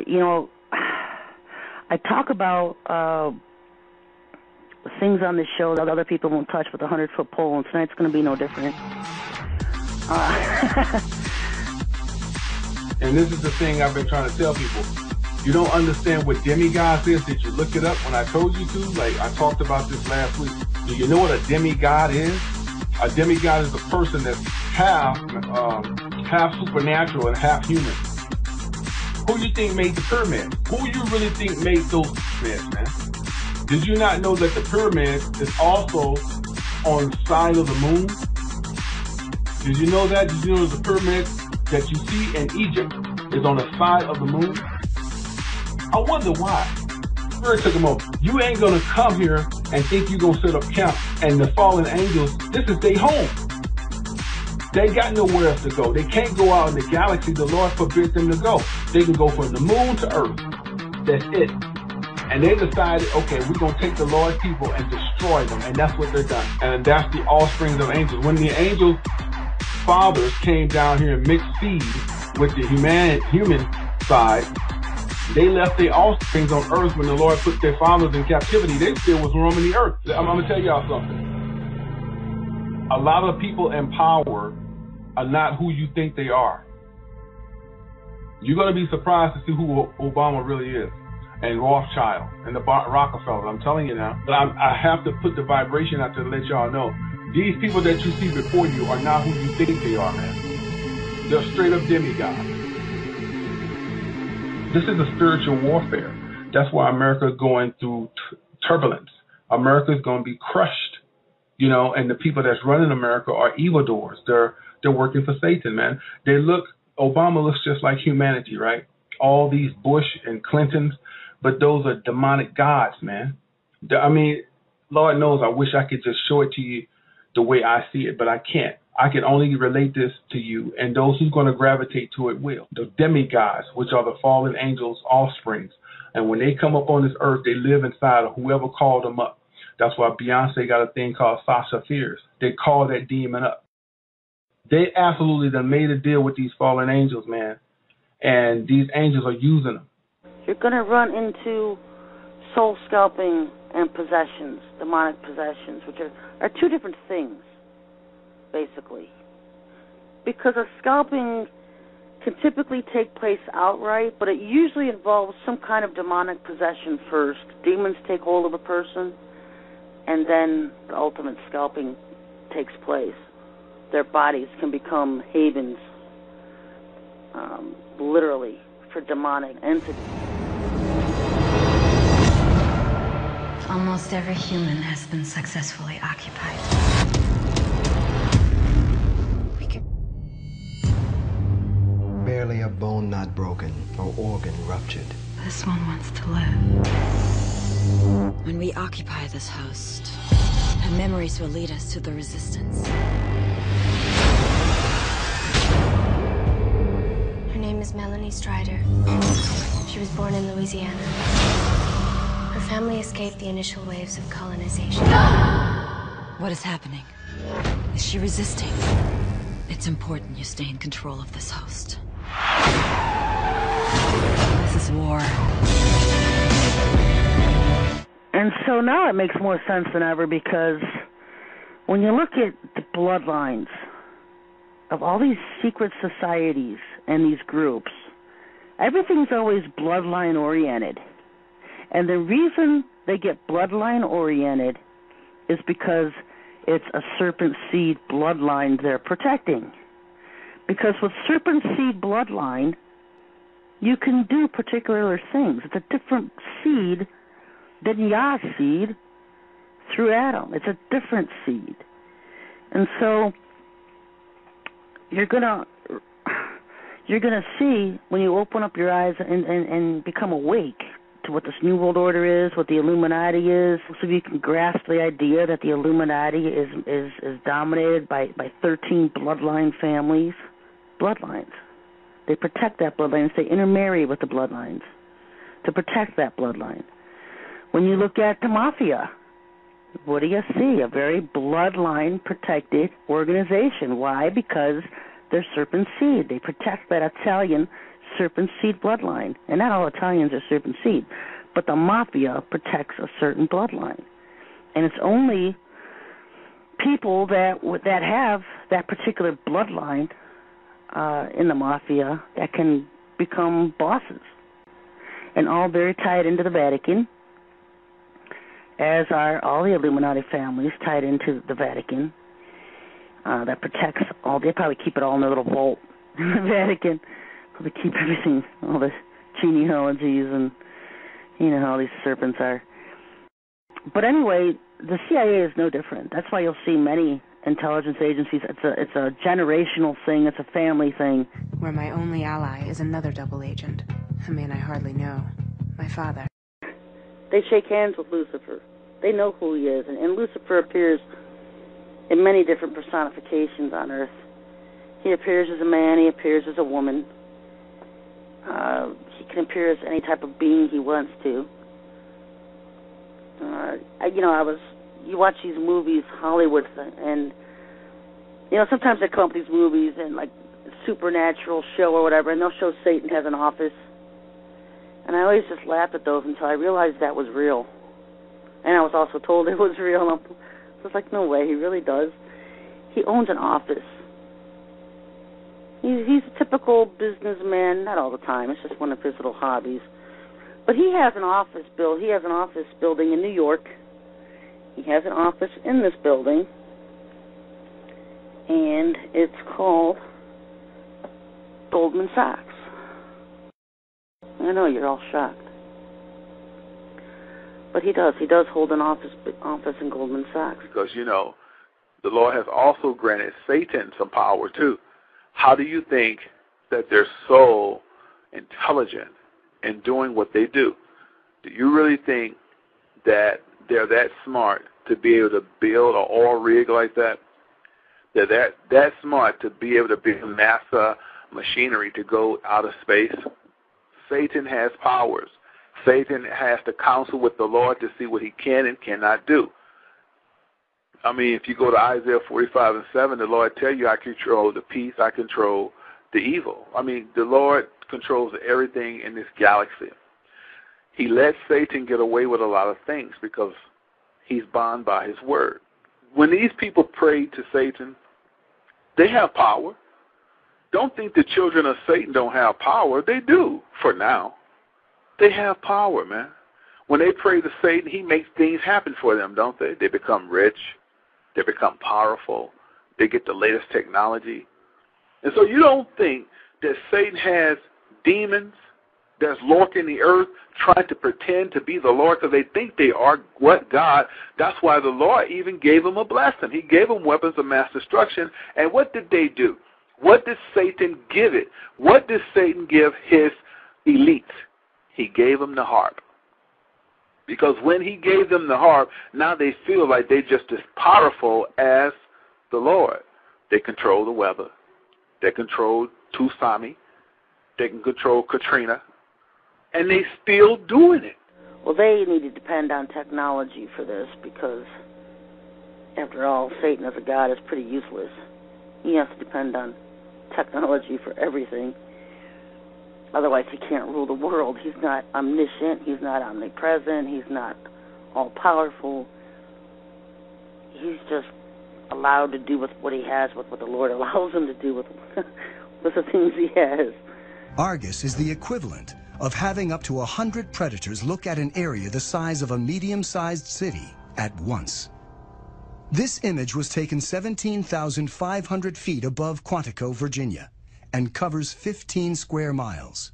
You know, I talk about things on this show that other people won't touch with a 100-foot pole, and tonight's going to be no different. And this is the thing I've been trying to tell people. You don't understand what demigod is? Did you look it up when I told you to? Like, I talked about this last week. Do you know what a demigod is? A demigod is a person that's half supernatural and half human. Who you think made the pyramid? Who you really think made those pyramids, man? Did you not know that the pyramid is also on the side of the moon? Did you know that? Did you know the pyramid that you see in Egypt is on the side of the moon? I wonder why. Spirit took them over. You ain't gonna come here and think you're gonna set up camp and the fallen angels, this is their home. They got nowhere else to go. They can't go out in the galaxy. The Lord forbids them to go. They can go from the moon to earth. That's it. And they decided, okay, we're going to take the Lord's people and destroy them. And that's what they're done. And that's the offspring of angels. When the angels' fathers came down here and mixed seed with the human side, they left their offsprings on earth. When the Lord put their fathers in captivity, they still was roaming the earth. I'm going to tell y'all something. A lot of people in power are not who you think they are. You're going to be surprised to see who Obama really is, and Rothschild, and the Rockefeller. I'm telling you now. But I have to put the vibration out there to let y'all know. These people that you see before you are not who you think they are, man. They're straight up demigods. This is a spiritual warfare. That's why America is going through turbulence. America is going to be crushed. You know, and the people that's running America are evildoers. They're working for Satan, man. Obama looks just like humanity, right? All these Bush and Clintons, but those are demonic gods, man. I mean, Lord knows I wish I could just show it to you the way I see it, but I can't. I can only relate this to you, and those who's going to gravitate to it will. The demigods, which are the fallen angels' offsprings. And when they come up on this earth, they live inside of whoever called them up. That's why Beyonce got a thing called Sasha Fierce. They call that demon up. They absolutely done made a deal with these fallen angels, man. And these angels are using them. You're going to run into soul scalping and possessions, demonic possessions, which are two different things, basically. Because a scalping can typically take place outright, but it usually involves some kind of demonic possession first. Demons take hold of a person, and then the ultimate scalping takes place. Their bodies can become havens, literally, for demonic entities. Almost every human has been successfully occupied. Barely a bone not broken or organ ruptured. This one wants to live. When we occupy this host, her memories will lead us to the resistance. Her name is Melanie Strider. She was born in Louisiana. Her family escaped the initial waves of colonization. What is happening? Is she resisting? It's important you stay in control of this host. This is war. And so now it makes more sense than ever, because when you look at the bloodlines of all these secret societies and these groups, everything's always bloodline oriented. And the reason they get bloodline oriented is because it's a serpent seed bloodline they're protecting. Because with serpent seed bloodline, you can do particular things. It's a different seed than Yah's seed through Adam. It's a different seed. And so you're gonna see, when you open up your eyes and become awake to what this New World Order is, what the Illuminati is, so you can grasp the idea that the Illuminati is dominated by 13 bloodline families. Bloodlines. They protect that bloodline. They intermarry with the bloodlines to protect that bloodline. When you look at the mafia, what do you see? A very bloodline-protected organization. Why? Because they're serpent seed. They protect that Italian serpent seed bloodline. And not all Italians are serpent seed, but the mafia protects a certain bloodline. And it's only people that have that particular bloodline in the mafia that can become bosses. And all very tied into the Vatican, as are all the Illuminati families tied into the Vatican. That protects all. They probably keep it all in a little vault in the Vatican. They keep everything, all the genealogies and you know how these serpents are. But anyway, the CIA is no different. That's why you'll see many intelligence agencies. It's a generational thing. It's a family thing. Where my only ally is another double agent, a man I hardly know, my father. They shake hands with Lucifer. They know who he is, and Lucifer appears in many different personifications on Earth. He appears as a man. He appears as a woman. He can appear as any type of being he wants to. You watch these movies, Hollywood, and sometimes they come up with these movies and like supernatural show or whatever, and they'll show Satan has an office. And I always just laughed at those until I realized that was real. And I was also told it was real. And I was like, no way, he really does. He owns an office. He's a typical businessman, not all the time. It's just one of his little hobbies. But he has an office building in New York. He has an office in this building, and it's called Goldman Sachs. I know you're all shocked, but he does hold an office in Goldman Sachs. Because the Lord has also granted Satan some power too. How do you think that they're so intelligent in doing what they do? Do you really think that they're that smart to be able to build an oil rig like that? They're that smart to be able to build NASA machinery to go out of space? Satan has powers. Satan has to counsel with the Lord to see what he can and cannot do. I mean, if you go to Isaiah 45:7, the Lord tell you, I control the peace, I control the evil. I mean, the Lord controls everything in this galaxy. He let Satan get away with a lot of things because he's bound by his word. When these people pray to Satan, they have power. Don't think the children of Satan don't have power. They do, for now. They have power, man. When they pray to Satan, he makes things happen for them, don't they? They become rich. They become powerful. They get the latest technology. And so you don't think that Satan has demons that's lurking the earth trying to pretend to be the Lord because they think they are what God. That's why the Lord even gave them a blessing. He gave them weapons of mass destruction. And what did they do? What did Satan give it? What did Satan give his elites? He gave them the harp. Because when he gave them the harp, now they feel like they're just as powerful as the Lord. They control the weather. They control tsunami. They can control Katrina. And they still doing it. Well, they need to depend on technology for this because, after all, Satan as a god is pretty useless. He has to depend on technology for everything. Otherwise, he can't rule the world. He's not omniscient. He's not omnipresent. He's not all-powerful. He's just allowed to do with what he has, with what the Lord allows him to do with the things he has. Argus is the equivalent of having up to 100 predators look at an area the size of a medium-sized city at once. This image was taken 17,500 feet above Quantico, Virginia, and covers 15 square miles.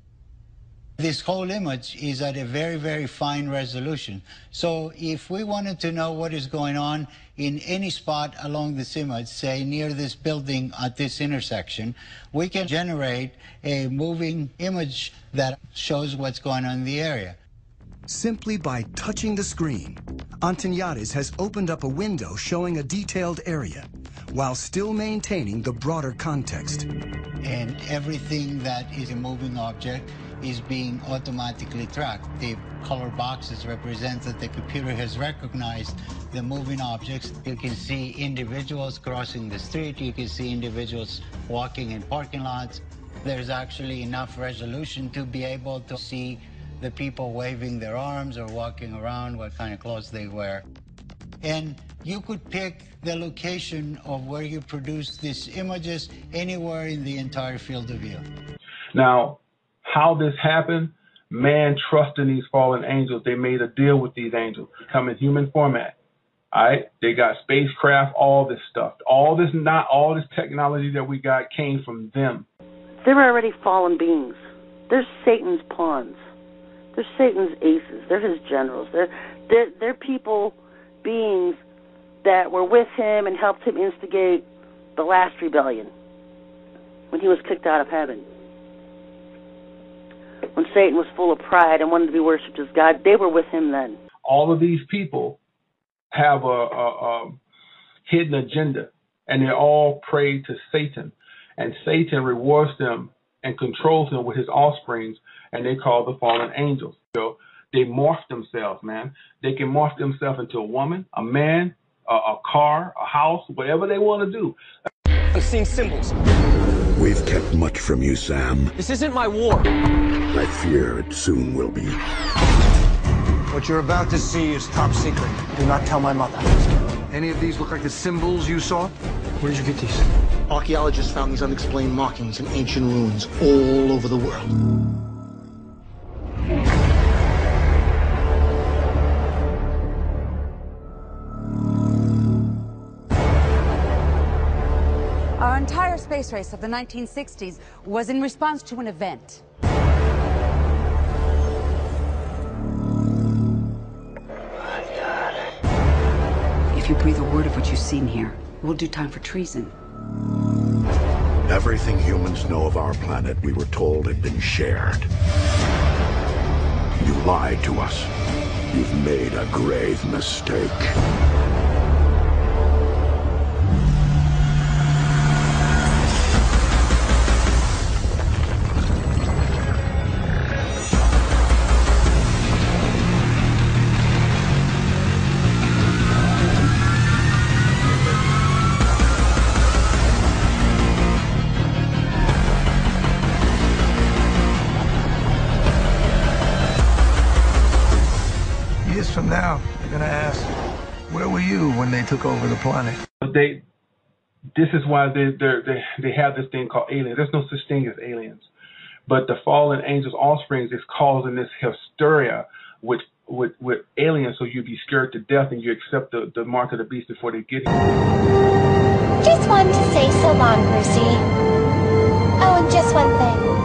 This whole image is at a very, very fine resolution. So if we wanted to know what is going on in any spot along this image, say near this building at this intersection, we can generate a moving image that shows what's going on in the area. Simply by touching the screen, Antoniades has opened up a window showing a detailed area, while still maintaining the broader context. And everything that is a moving object is being automatically tracked. The color boxes represent that the computer has recognized the moving objects. You can see individuals crossing the street. You can see individuals walking in parking lots. There's actually enough resolution to be able to see the people waving their arms or walking around, what kind of clothes they wear. And you could pick the location of where you produce these images anywhere in the entire field of view. Now, how this happened, man trusting these fallen angels. They made a deal with these angels, come in human format. All right, they got spacecraft, all this stuff. All this technology that we got came from them. They're already fallen beings. They're Satan's pawns. They're Satan's aces. They're his generals. They're people, beings that were with him and helped him instigate the last rebellion when he was kicked out of heaven. When Satan was full of pride and wanted to be worshipped as God, they were with him then. All of these people have a hidden agenda, and they all pray to Satan. And Satan rewards them and controls them with his offsprings, and they call the fallen angels. So they morph themselves, man. They can morph themselves into a woman, a man, a car, a house, whatever they want to do. I'm seeing symbols. We've kept much from you, Sam. This isn't my war. I fear it soon will be. What you're about to see is top secret. Do not tell my mother. Any of these look like the symbols you saw? Where did you get these? Archaeologists found these unexplained markings in ancient ruins all over the world. Our entire space race of the 1960s was in response to an event. If you breathe a word of what you've seen here, it will do time for treason. Everything humans know of our planet, we were told, had been shared. You lied to us. You've made a grave mistake. Years from now, they're gonna ask, where were you when they took over the planet? This is why they have this thing called aliens. There's no such thing as aliens. But the fallen angels' offspring is causing this hysteria with aliens, so you be scared to death and you accept the mark of the beast before they get here. Just wanted to say so long, Brucey. Oh, and just one thing.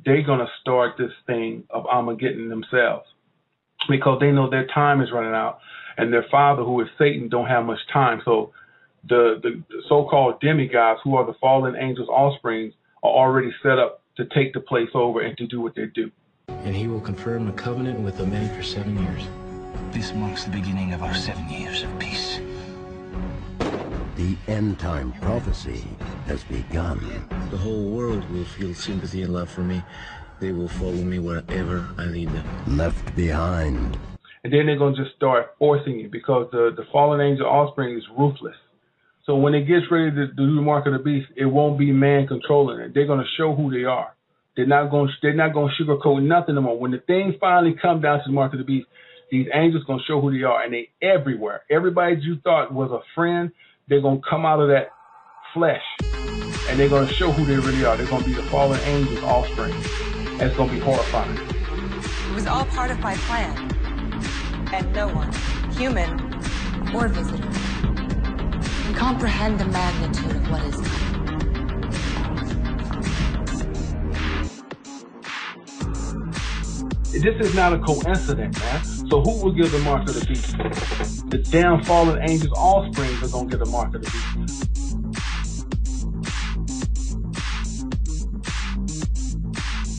They're going to start this thing of Armageddon themselves because they know their time is running out and their father, who is Satan, don't have much time. So the so-called demigods, who are the fallen angels' offsprings, are already set up to take the place over and to do what they do. And he will confirm the covenant with the men for 7 years. This marks the beginning of our 7 years of peace. The end-time prophecy has begun. The whole world will feel sympathy and love for me. They will follow me wherever I lead them. Left behind. And then they're going to just start forcing you because the fallen angel offspring is ruthless. So when it gets ready to do the mark of the beast, it won't be man controlling it. They're going to show who they are. They're not going to sugarcoat nothing anymore. When the thing finally comes down to the mark of the beast, these angels going to show who they are, and they everywhere. Everybody you thought was a friend, they're going to come out of that flesh, and they're going to show who they really are. They're going to be the fallen angels' offspring. And it's going to be horrifying. It was all part of my plan. And no one, human or visitor, can comprehend the magnitude of what is coming. This is not a coincidence, man. So who will give the mark of the beast? The damn fallen angels' offspring are going to get the mark of the beast.